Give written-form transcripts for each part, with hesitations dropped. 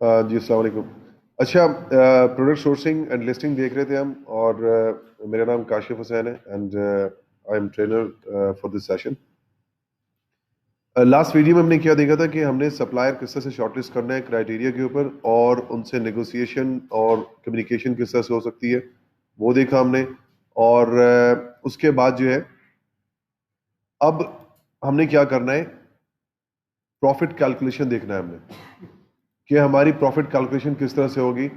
जी अस्सलाम वालेकुम। अच्छा, प्रोडक्ट सोर्सिंग एंड लिस्टिंग देख रहे थे हम, और मेरा नाम काशिफ हुसैन है and I am trainer for this session. Last video में हमने क्या देखा था कि हमने सप्लायर किस तरह से शॉर्टलिस्ट करना है क्राइटेरिया के ऊपर, और उनसे नेगोशिएशन और कम्युनिकेशन किस तरह से हो सकती है वो देखा हमने। और उसके बाद जो है, अब हमने क्या करना है, प्रॉफिट कैलकुलेशन देखना है हमने कि हमारी प्रॉफिट कैलकुलेशन किस तरह से होगी,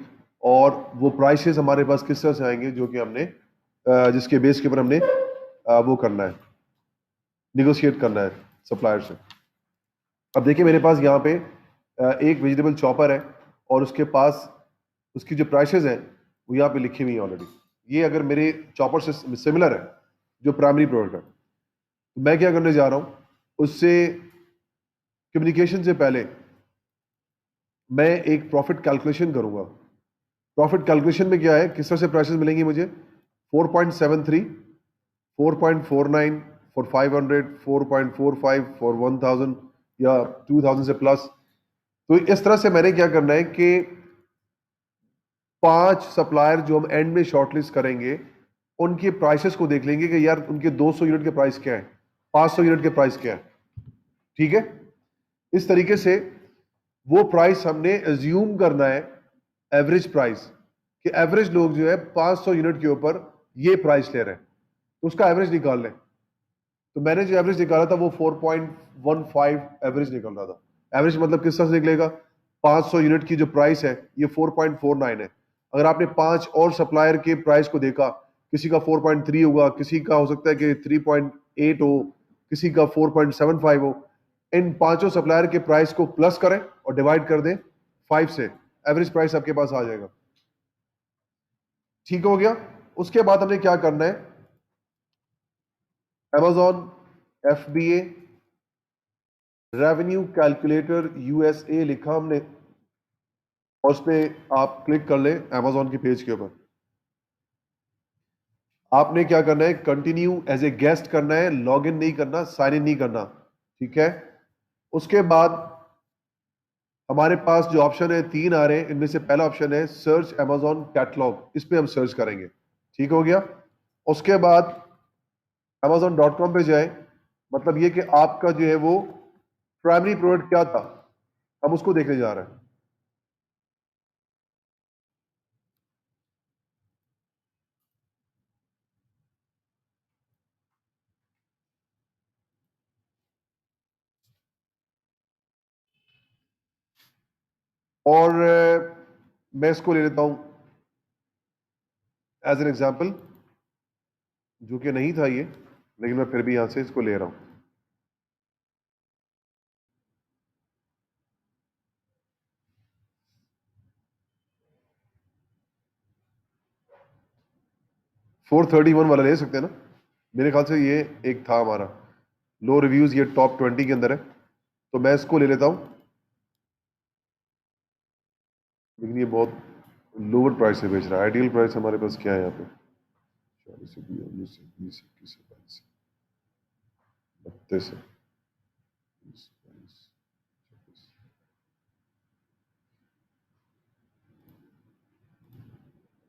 और वो प्राइसेस हमारे पास किस तरह से आएंगे जो कि हमने जिसके बेस के ऊपर हमने वो करना है, निगोशिएट करना है सप्लायर से। अब देखिए मेरे पास यहाँ पे एक वेजिटेबल चॉपर है, और उसके पास उसकी जो प्राइसेस हैं वो यहाँ पे लिखी हुई है ऑलरेडी। ये अगर मेरे चॉपर से सिमिलर है, जो प्राइमरी प्रोडक्ट है, तो मैं क्या करने जा रहा हूँ, उससे कम्युनिकेशन से पहले मैं एक प्रॉफिट कैलकुलेशन करूंगा। प्रॉफिट कैलकुलेशन में क्या है, किस तरह से प्राइसेस मिलेंगी मुझे, 4.73, 4.49 फॉर 500, 4.45 फॉर 1000 या 2000 से प्लस। तो इस तरह से मैंने क्या करना है कि 5 सप्लायर जो हम एंड में शॉर्टलिस्ट करेंगे, उनके प्राइसेस को देख लेंगे कि यार उनके 200 यूनिट के प्राइस क्या है, 500 यूनिट के प्राइस क्या है। ठीक है, इस तरीके से वो प्राइस हमने एज्यूम करना है, एवरेज प्राइस, कि एवरेज लोग जो है 500 यूनिट के ऊपर ये प्राइस ले रहे हैं, तो उसका एवरेज निकाल लें। तो मैंने जो एवरेज निकाला था वो 4.15 एवरेज निकल रहा था। एवरेज मतलब किस तरह से निकलेगा, 500 यूनिट की जो प्राइस है ये 4.49 है। अगर आपने 5 और सप्लायर के प्राइस को देखा, किसी का 4.3 होगा, किसी का हो सकता है कि 3.8 हो, किसी का 4.75 हो। इन पांचों सप्लायर के प्राइस को प्लस करें और डिवाइड कर दें 5 से, एवरेज प्राइस आपके पास आ जाएगा। ठीक हो गया। उसके बाद हमने क्या करना है, Amazon FBA revenue calculator USA लिखा हमने, और उस पर आप क्लिक कर लें Amazon के पेज के ऊपर। आपने क्या करना है, कंटिन्यू एज ए गेस्ट करना है, लॉग इन नहीं करना, साइन इन नहीं करना। ठीक है। उसके बाद हमारे पास जो ऑप्शन है 3 आ रहे हैं, इनमें से पहला ऑप्शन है सर्च Amazon कैटलॉग, इस पे हम सर्च करेंगे। ठीक हो गया। उसके बाद Amazon.com पे जाए, मतलब ये कि आपका जो है वो प्राइमरी प्रोडक्ट क्या था, हम उसको देखने जा रहे हैं। और मैं इसको ले लेता हूं एज एन एग्जाम्पल, जो कि नहीं था ये, लेकिन मैं फिर भी यहां से इसको ले रहा हूं। 431 वाला ले सकते हैं ना, मेरे ख्याल से ये एक था हमारा लो रिव्यूज, ये टॉप 20 के अंदर है, तो मैं इसको ले लेता हूं। लेकिन ये बहुत लोअर प्राइस से बेच रहा है। आइडियल प्राइस हमारे पास क्या है यहाँ पे, 40 से 20 से 20 से 21 से 22 से 32 से 20, 22, 24।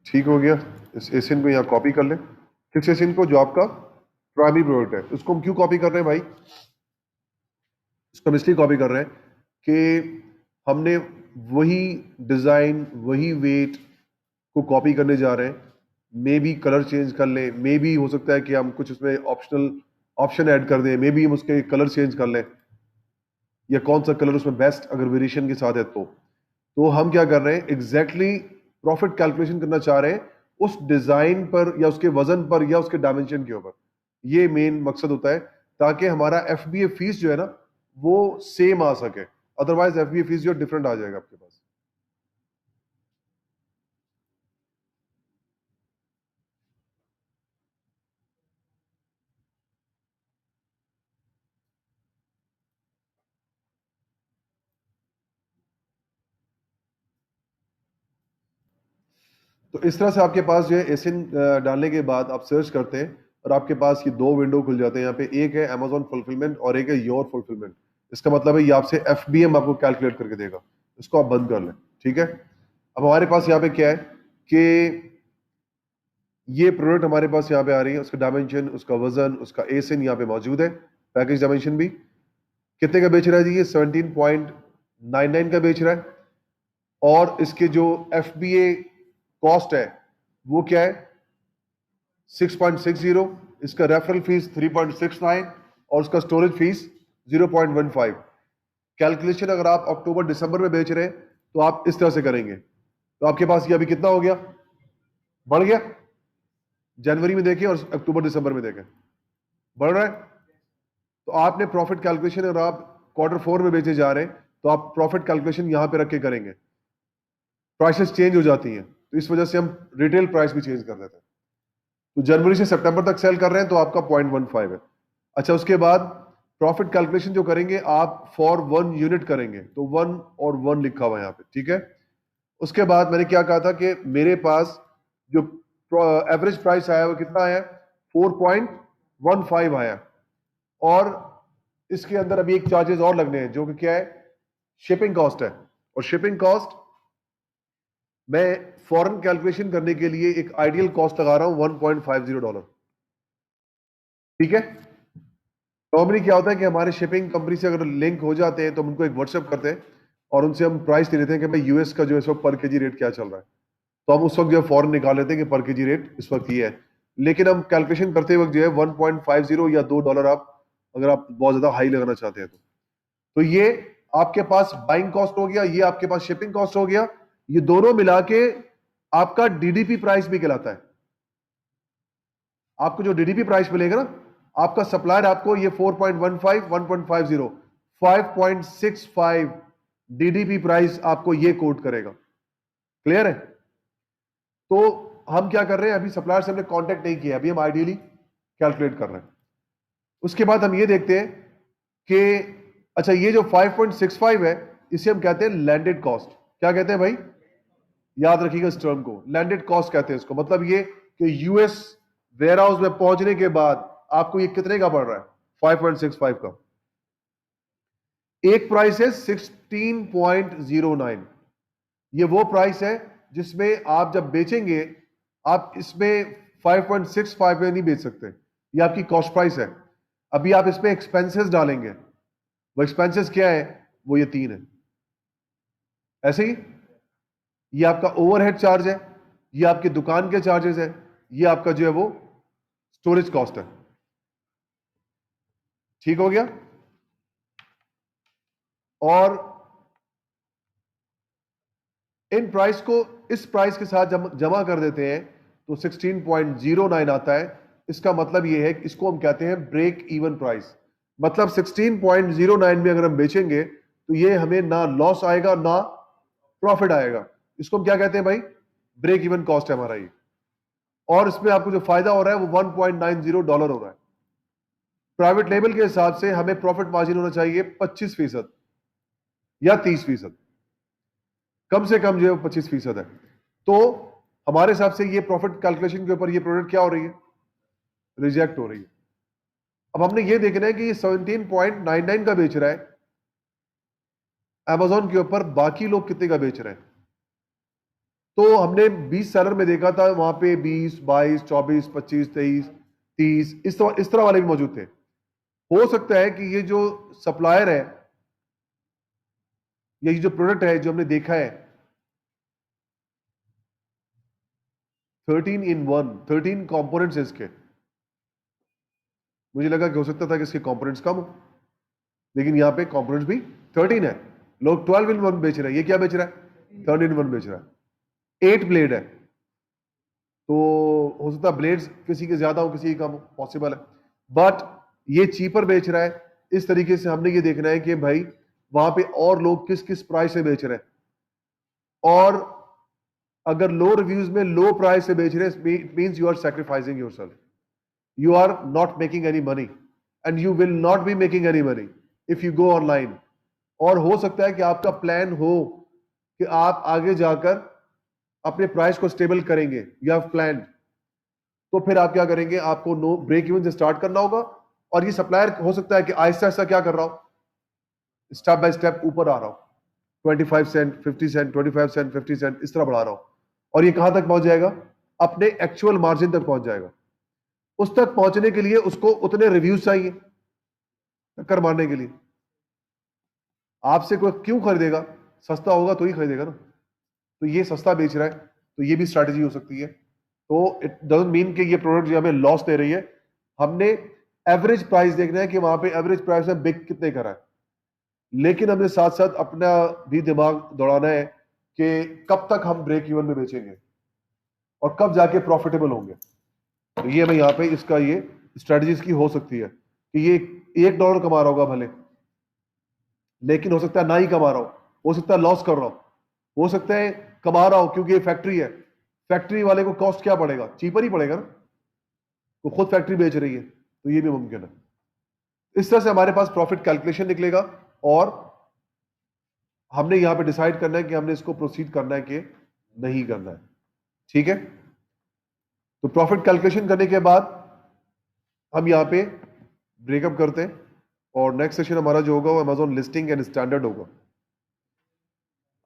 ठीक हो गया। इस एसिन को यहाँ कॉपी कर ले, फिक्स एसिन को, जो आपका प्राइमरी प्रोडक्ट है। उसको हम क्यों कॉपी कर रहे हैं भाई, इसको हम इसलिए कॉपी कर रहे हैं कि हमने वही डिजाइन, वही वेट को कॉपी करने जा रहे हैं। मे बी कलर चेंज कर लें, मे बी हो सकता है कि हम कुछ उसमें ऑप्शनल ऑप्शन ऐड कर दें, मे बी हम उसके कलर चेंज कर लें, या कौन सा कलर उसमें बेस्ट अगर वेरिएशन के साथ है तो हम क्या कर रहे हैं, एग्जैक्टली प्रॉफिट कैलकुलेशन करना चाह रहे हैं उस डिजाइन पर, या उसके वजन पर, या उसके डायमेंशन के ऊपर। ये मेन मकसद होता है, ताकि हमारा FBA फीस जो है ना वो सेम आ सके। अदरवाइज FBA फीस जो डिफरेंट आ जाएगा आपके पास। तो इस तरह से आपके पास जो है एसिन डालने के बाद आप सर्च करते हैं, और आपके पास ये दो विंडो खुल जाते हैं। यहाँ पे एक है Amazon फुलफिलमेंट और एक है योर फुलफिलमेंट। इसका मतलब है ये आपसे FBM आपको कैलकुलेट करके देगा। इसको आप बंद कर लें। ठीक है। अब हमारे पास यहाँ पे क्या है कि ये प्रोडक्ट हमारे पास यहाँ पे आ रही है, उसका डायमेंशन, उसका वजन, उसका एसिन यहाँ पे मौजूद है, पैकेज डायमेंशन भी। कितने का बेच रहा है जी ये? 17.99 का बेच रहा है। और इसके जो FBA कॉस्ट है वो क्या है? 6.60। इसका रेफरल फीस 3.69 और उसका स्टोरेज फीस 0.15। कैलकुलेशन अगर आप अक्टूबर दिसंबर में बेच रहे हैं तो आप इस तरह से करेंगे, तो आपके पास ये अभी कितना हो गया? बढ़ गया। जनवरी में देखें और अक्टूबर दिसंबर में देखें, बढ़ रहा है। तो आपने प्रॉफिट कैलकुलेशन अगर आप Q4 में बेचे जा रहे हैं तो आप प्रॉफिट कैलकुलेशन यहां पे रख के करेंगे। प्राइसेस चेंज हो जाती हैं, तो इस वजह से हम रिटेल प्राइस भी चेंज कर देते हैं। तो जनवरी से सितंबर तक सेल कर रहे हैं तो आपका 0.15 है। अच्छा, उसके बाद प्रॉफिट कैलकुलेशन जो करेंगे आप फॉर 1 यूनिट करेंगे, तो 1 और 1 लिखा हुआ है यहाँ पे, ठीक है। उसके बाद मैंने क्या कहा था कि मेरे पास जो एवरेज प्राइस आया वो कितना आया? 4.15 आया। और इसके अंदर अभी एक चार्जेस और लगने हैं जो कि क्या है? शिपिंग कॉस्ट है। और शिपिंग कॉस्ट मैं फॉरेन कैलकुलेशन करने के लिए एक आइडियल कॉस्ट लगा रहा हूं $1.50। ठीक है। नॉर्मली क्या होता है कि हमारे शिपिंग कंपनी से अगर लिंक हो जाते हैं तो हम उनको एक व्हाट्सएप करते हैं और उनसे हम प्राइस दे देते हैं कि भाई यूएस का जो इस वक्त पर केजी रेट क्या चल रहा है, तो हम उस वक्त जो है फॉरन निकाल लेते हैं कि पर केजी रेट इस वक्त ये है। लेकिन हम कैलकुलेशन करते वक्त जो है 1.50 या $2 आप, अगर आप बहुत ज्यादा हाई लगाना चाहते हैं तो ये आपके पास बाइंग कॉस्ट हो गया, ये आपके पास शिपिंग कॉस्ट हो गया। ये दोनों मिला के आपका डीडीपी प्राइस भी कहलाता है। आपको जो डीडीपी प्राइस मिलेगा ना, आपका सप्लायर आपको ये 4.15, 1.50, 5.65 डीडीपी प्राइस आपको ये कोट करेगा। क्लियर है? तो हम क्या कर रहे हैं, अभी सप्लायर से हमने कांटेक्ट नहीं किया, अभी हम आइडियली कैलकुलेट कर रहे हैं। उसके बाद हम ये देखते हैं कि अच्छा, ये जो 5.65 है इसे हम कहते हैं लैंडेड कॉस्ट। क्या कहते हैं भाई? याद रखिएगा इस टर्म को, लैंडेड कॉस्ट कहते हैं इसको। मतलब ये कि यूएस वेयर हाउस में पहुंचने के बाद आपको ये कितने का पड़ रहा है? 5.65 का। एक प्राइस है 16.09। ये वो प्राइस है जिसमें आप जब बेचेंगे आप इसमें 5.65 में नहीं बेच सकते, ये आपकी कॉस्ट प्राइस है। अभी आप इसमें एक्सपेंसेस डालेंगे, वो एक्सपेंसेस क्या है? वो ये 3 है। ऐसे ही ये आपका ओवरहेड चार्ज है, ये आपके दुकान के चार्जेस है, ये आपका जो है वो स्टोरेज कॉस्ट है। ठीक हो गया? और इन प्राइस को इस प्राइस के साथ जमा कर देते हैं तो 16.09 आता है। इसका मतलब ये है कि इसको हम कहते हैं ब्रेक इवन प्राइस। मतलब 16.09 में अगर हम बेचेंगे तो ये हमें ना लॉस आएगा ना प्रॉफिट आएगा। इसको हम क्या कहते हैं भाई? ब्रेक इवन कॉस्ट है हमारा ये। और इसमें आपको जो फायदा हो रहा है वो $1.90 हो रहा है। प्राइवेट लेबल के हिसाब से हमें प्रॉफिट मार्जिन होना चाहिए 25% या 30%, कम से कम जो है 25% है। तो हमारे हिसाब से ये प्रॉफिट कैलकुलेशन के ऊपर ये प्रोडक्ट क्या हो रही है? रिजेक्ट हो रही है। अब हमने ये देखना है कि ये 17.99 का बेच रहा है Amazon के ऊपर, बाकी लोग कितने का बेच रहे हैं। तो हमने 20 सेलर में देखा था, वहां पे 20, 22, 24, 25, 23, 30 इस तरह वाले भी मौजूद थे। हो सकता है कि ये जो सप्लायर है, ये जो प्रोडक्ट है जो हमने देखा है 13 in 1, 13 कंपोनेंट्स है इसके। मुझे लगा कि हो सकता था कि इसके कंपोनेंट्स कम हो, लेकिन यहां पे कंपोनेंट्स भी 13 है। लोग 12 in 1 बेच रहे हैं, ये क्या बेच रहा है? 13 in 1 बेच रहा है। 8 ब्लेड है, तो हो सकता है ब्लेड्स किसी के ज्यादा हो किसी के कम हो, पॉसिबल है। बट ये चीपर बेच रहा है। इस तरीके से हमने ये देखना है कि भाई वहां पे और लोग किस किस प्राइस से बेच रहे हैं। और अगर लो रिव्यूज में लो प्राइस से बेच रहे हैं, it means you are sacrificing yourself, you are not making any money and you will not be making any money if you go online। और हो सकता है कि आपका प्लान हो कि आप आगे जाकर अपने प्राइस को स्टेबल करेंगे, यू हैव प्लान, तो फिर आप क्या करेंगे? आपको नो ब्रेक इवन से स्टार्ट करना होगा। और ये सप्लायर हो सकता है कि आहिस्ता आहिस्ता क्या कर रहा हो, स्टेप बाय स्टेप ऊपर आ रहा हो। 25 सेंट, 50 सेंट, 25 सेंट, 50 सेंट, इस तरह बढ़ा रहा हूं, और ये कहां तक पहुंच जाएगा? अपने एक्चुअल मार्जिन तक पहुंच जाएगा। उस तक पहुंचने के लिए उसको उतने रिव्यूज चाहिए टक्कर मारने के लिए। आपसे कोई क्यों खरीदेगा? सस्ता होगा तो ही खरीदेगा ना। तो ये सस्ता बेच रहा है, तो ये भी स्ट्रैटेजी हो सकती है। तो इट डजंट मीन कि ये प्रोडक्ट जो हमें लॉस दे रही है, हमने एवरेज प्राइस देखना है कि वहां पे एवरेज प्राइस में बिक कितने करा है, लेकिन हमने साथ साथ अपना भी दिमाग दौड़ाना है कि कब तक हम ब्रेक इवन में बेचेंगे और कब जाके प्रॉफिटेबल होंगे। तो ये मैं यहाँ पे इसका ये स्ट्रेटजी इसकी हो सकती है कि ये $1 कमा रहा होगा भले, लेकिन हो सकता है ना ही कमा रहा हो सकता है लॉस कर रहा हो सकता है कमा रहा हो, क्योंकि ये फैक्ट्री है, फैक्ट्री वाले को कॉस्ट क्या पड़ेगा? चीपर ही पड़ेगा ना, वो खुद फैक्ट्री बेच रही है, तो ये भी मुमकिन है। इस तरह से हमारे पास प्रॉफिट कैलकुलेशन निकलेगा और हमने यहां पे डिसाइड करना है कि हमने इसको प्रोसीड करना है कि नहीं करना है। ठीक है, तो प्रॉफिट कैलकुलेशन करने के बाद हम यहां पे ब्रेकअप करते हैं और नेक्स्ट सेशन हमारा जो होगा वो अमेजॉन लिस्टिंग एंड स्टैंडर्ड होगा।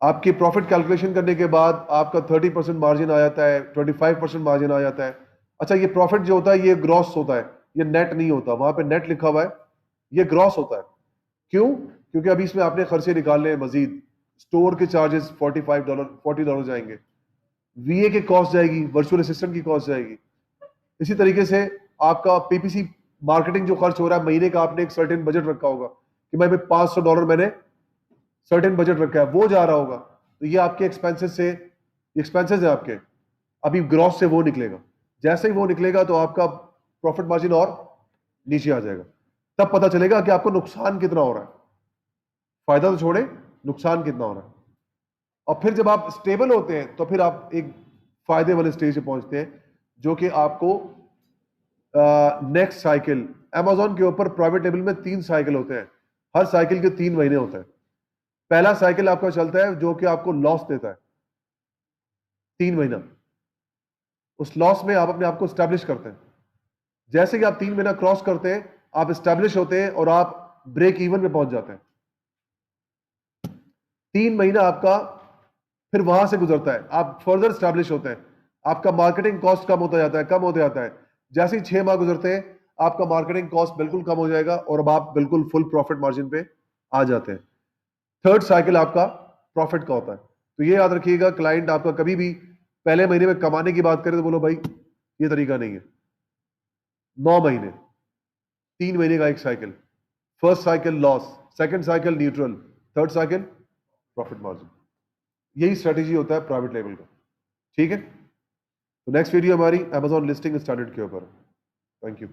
आपकी प्रॉफिट कैलकुलेशन करने के बाद आपका 30% मार्जिन आ जाता है, 25% मार्जिन आ जाता है। अच्छा, ये प्रॉफिट जो होता है ये ग्रॉस होता है, ये नेट नहीं होता। वहां पे नेट लिखा हुआ है, ये ग्रॉस होता है। क्यों? क्योंकि अभी इसमें आपने खर्चे निकालने हैं मजीद, स्टोर के चार्जेस $40 जाएंगे, वीए की कॉस्ट जाएगी, वर्चुअल असिस्टेंट की कॉस्ट जाएगी। इसी तरीके से आपका पीपीसी मार्केटिंग जो खर्च हो रहा है महीने का, आपने एक सर्टेन बजट रखा होगा कि मैं $500 मैंने सर्टेन बजट रखा है, वो जा रहा होगा। तो ये आपके एक्सपेंसेस है आपके, अभी ग्रॉस से वो निकलेगा। जैसे ही वो निकलेगा तो आपका प्रॉफिट मार्जिन और नीचे आ जाएगा। तब पता चलेगा कि आपको नुकसान कितना हो रहा है, फायदा तो छोड़े नुकसान कितना हो रहा है। और फिर जब आप स्टेबल होते हैं तो फिर आप एक फायदे वाले स्टेज पे पहुंचते हैं, जो कि आपको नेक्स्ट साइकिल, अमेजोन के ऊपर प्राइवेट लेवल में 3 साइकिल होते हैं, हर साइकिल के 3 महीने होते हैं। पहला साइकिल आपका चलता है जो कि आपको लॉस देता है 3 महीना। उस लॉस में आप अपने आप को स्टैब्लिश करते हैं। जैसे कि आप 3 महीना क्रॉस करते हैं, आप स्टैब्लिश होते हैं और आप ब्रेक इवन में पहुंच जाते हैं। 3 महीना आपका फिर वहां से गुजरता है, आप फर्दर स्टैब्लिश होते हैं, आपका मार्केटिंग कॉस्ट कम होता जाता है, कम होता जाता है। जैसे ही 6 माह गुजरते हैं, आपका मार्केटिंग कॉस्ट बिल्कुल कम हो जाएगा और अब आप बिल्कुल फुल प्रॉफिट मार्जिन पे आ जाते हैं। थर्ड साइकिल आपका प्रॉफिट का होता है। तो ये याद रखिएगा, क्लाइंट आपका कभी भी पहले महीने में कमाने की बात करे तो बोलो भाई ये तरीका नहीं है। 9 महीने, 3 महीने का एक cycle, first cycle loss, second cycle neutral, third cycle profit margin. यही स्ट्रेटेजी होता है प्राइवेट लेवल का। ठीक है, तो नेक्स्ट वीडियो हमारी अमेजॉन लिस्टिंग स्टैंडर्ड के ऊपर। Thank you.